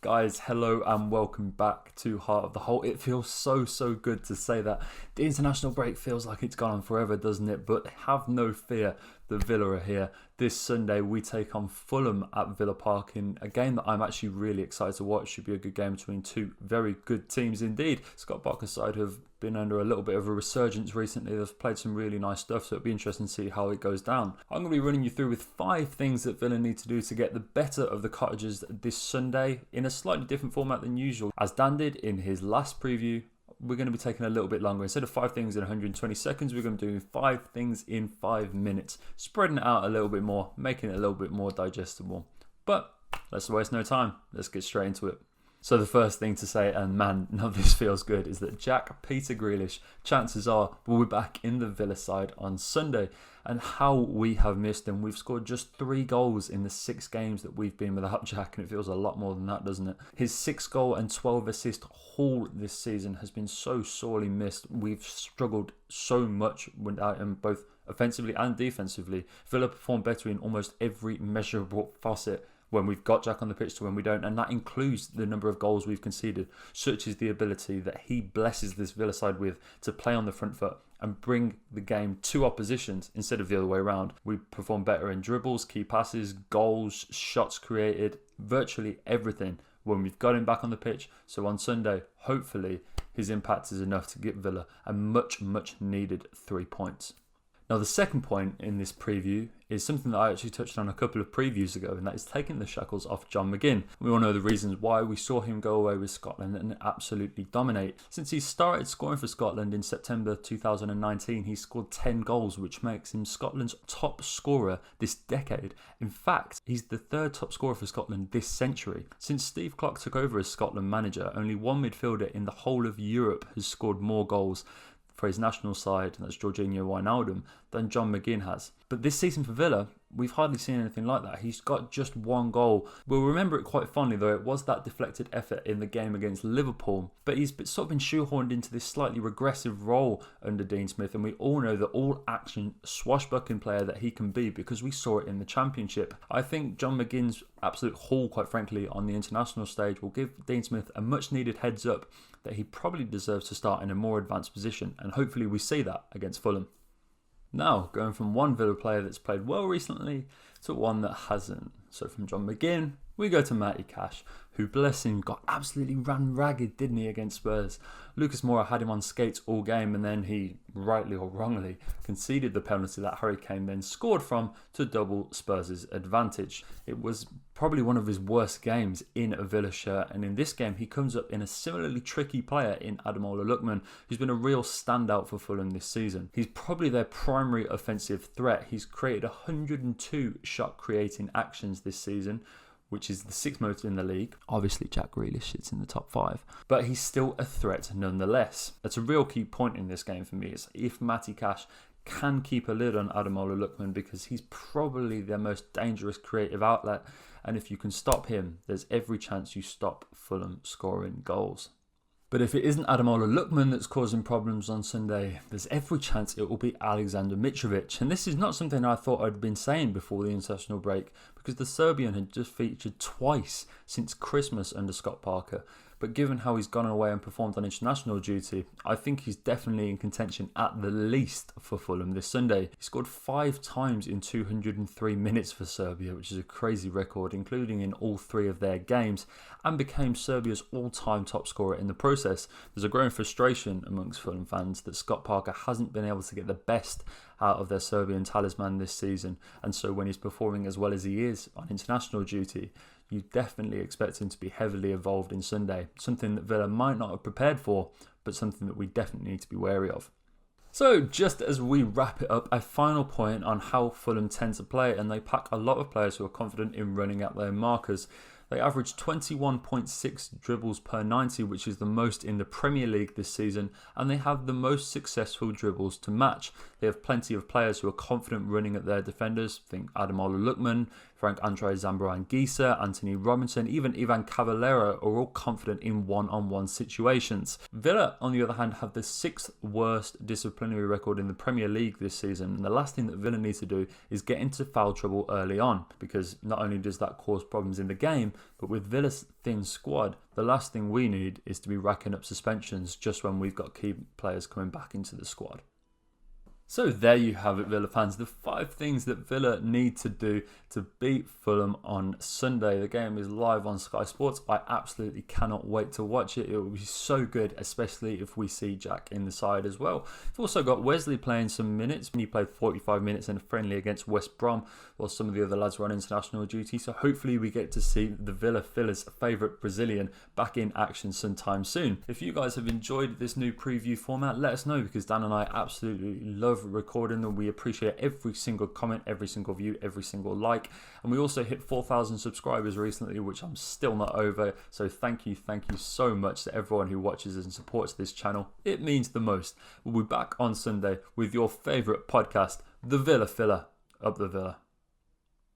Guys, hello and welcome back to Heart of the Holte. It feels so good to say that. The international break feels like it's gone on forever, doesn't it? But have no fear, the Villa are here. This Sunday we take on Fulham at Villa Park in a game that I'm actually really excited to watch. Should be a good game between two very good teams indeed. Scott Barker's side have been under a little bit of a resurgence recently. They've played some really nice stuff, so it'll be interesting to see how it goes down. I'm going to be running you through with 5 things that Villa need to do to get the better of the Cottagers this Sunday in a slightly different format than usual. As Dan did in his last preview, we're going to be taking a little bit longer. Instead of 5 things in 120 seconds, we're going to be doing 5 things in 5 minutes, spreading it out a little bit more, making it a little bit more digestible. But let's waste no time. Let's get straight into it. So the first thing to say, and man, none of this feels good, is that Peter Grealish, chances are, will be back in the Villa side on Sunday. And how we have missed him. We've scored just 3 goals in the 6 games that we've been without Jack, and it feels a lot more than that, doesn't it? His 6 goal and 12 assist haul this season has been so sorely missed. We've struggled so much without him, both offensively and defensively. Villa perform better in almost every measurable facet when we've got Jack on the pitch to when we don't, and that includes the number of goals we've conceded, such as the ability that he blesses this Villa side with to play on the front foot and bring the game to oppositions instead of the other way around. We perform better in dribbles, key passes, goals, shots created, virtually everything when we've got him back on the pitch. So on Sunday, hopefully his impact is enough to give Villa a much needed 3 points. Now, the second point in this preview is something that I actually touched on a couple of previews ago, and that is taking the shackles off John McGinn. We all know the reasons why we saw him go away with Scotland and absolutely dominate. Since he started scoring for Scotland in September 2019, he scored 10 goals, which makes him Scotland's top scorer this decade. In fact, he's the 3rd top scorer for Scotland this century. Since Steve Clarke took over as Scotland manager, only one midfielder in the whole of Europe has scored more goals for his national side, and that's Jorginho Wijnaldum, than John McGinn has. But this season for Villa, we've hardly seen anything like that. He's got just 1 goal. We'll remember it quite fondly, though. It was that deflected effort in the game against Liverpool. But he's sort of been shoehorned into this slightly regressive role under Dean Smith, and we all know the all-action swashbuckling player that he can be because we saw it in the Championship. I think John McGinn's absolute haul, quite frankly, on the international stage will give Dean Smith a much-needed heads-up that he probably deserves to start in a more advanced position, and hopefully we see that against Fulham. Now, going from one Villa player that's played well recently to one that hasn't. So from John McGinn, we go to Matty Cash, who, bless him, got absolutely ran ragged, didn't he, against Spurs. Lucas Moura had him on skates all game, and then he, rightly or wrongly, conceded the penalty that Harry Kane then scored from to double Spurs' advantage. It was probably one of his worst games in a Villa shirt, and in this game he comes up in a similarly tricky player in Ademola Lookman, who's been a real standout for Fulham this season. He's probably their primary offensive threat. He's created 102 shot creating actions this season, which is the 6th most in the league. Obviously, Jack Grealish sits in the top 5. But he's still a threat nonetheless. That's a real key point in this game for me, is if Matty Cash can keep a lid on Ademola Lookman, because he's probably their most dangerous creative outlet. And if you can stop him, there's every chance you stop Fulham scoring goals. But if it isn't Ademola Lookman that's causing problems on Sunday, there's every chance it will be Alexander Mitrovic. And this is not something I thought I'd been saying before the international break, because the Serbian had just featured twice since Christmas under Scott Parker. But given how he's gone away and performed on international duty, I think he's definitely in contention at the least for Fulham this Sunday. He scored 5 times in 203 minutes for Serbia, which is a crazy record, including in all 3 of their games, and became Serbia's all-time top scorer in the process. There's a growing frustration amongst Fulham fans that Scott Parker hasn't been able to get the best out of their Serbian talisman this season, and so when he's performing as well as he is on international duty, you definitely expect him to be heavily involved in Sunday, something that Villa might not have prepared for, but something that we definitely need to be wary of. So, just as we wrap it up, a final point on how Fulham tend to play, and they pack a lot of players who are confident in running at their markers. They average 21.6 dribbles per 90, which is the most in the Premier League this season, and they have the most successful dribbles to match. They have plenty of players who are confident running at their defenders. Think Ademola Lookman, Frank-Andre Zambrano-Anguissa, Anthony Robinson, even Ivan Cavallero are all confident in one-on-one situations. Villa, on the other hand, have the 6th worst disciplinary record in the Premier League this season, and the last thing that Villa needs to do is get into foul trouble early on, because not only does that cause problems in the game, but with Villa's thin squad, the last thing we need is to be racking up suspensions just when we've got key players coming back into the squad. So there you have it, Villa fans, the 5 things that Villa need to do to beat Fulham on Sunday. The game is live on Sky Sports. I absolutely cannot wait to watch it. It will be so good, especially if we see Jack in the side as well. We've also got Wesley playing some minutes. He played 45 minutes in a friendly against West Brom, while some of the other lads were on international duty. So hopefully we get to see the Villa's favourite Brazilian back in action sometime soon. If you guys have enjoyed this new preview format, let us know, because Dan and I absolutely love recording them. We appreciate every single comment, every single view, every single like, and we also hit 4,000 subscribers recently, which I'm still not over. So thank you so much to everyone who watches and supports this channel. It means the most. We'll be back on Sunday with your favourite podcast, The Villa Filler. Up the Villa.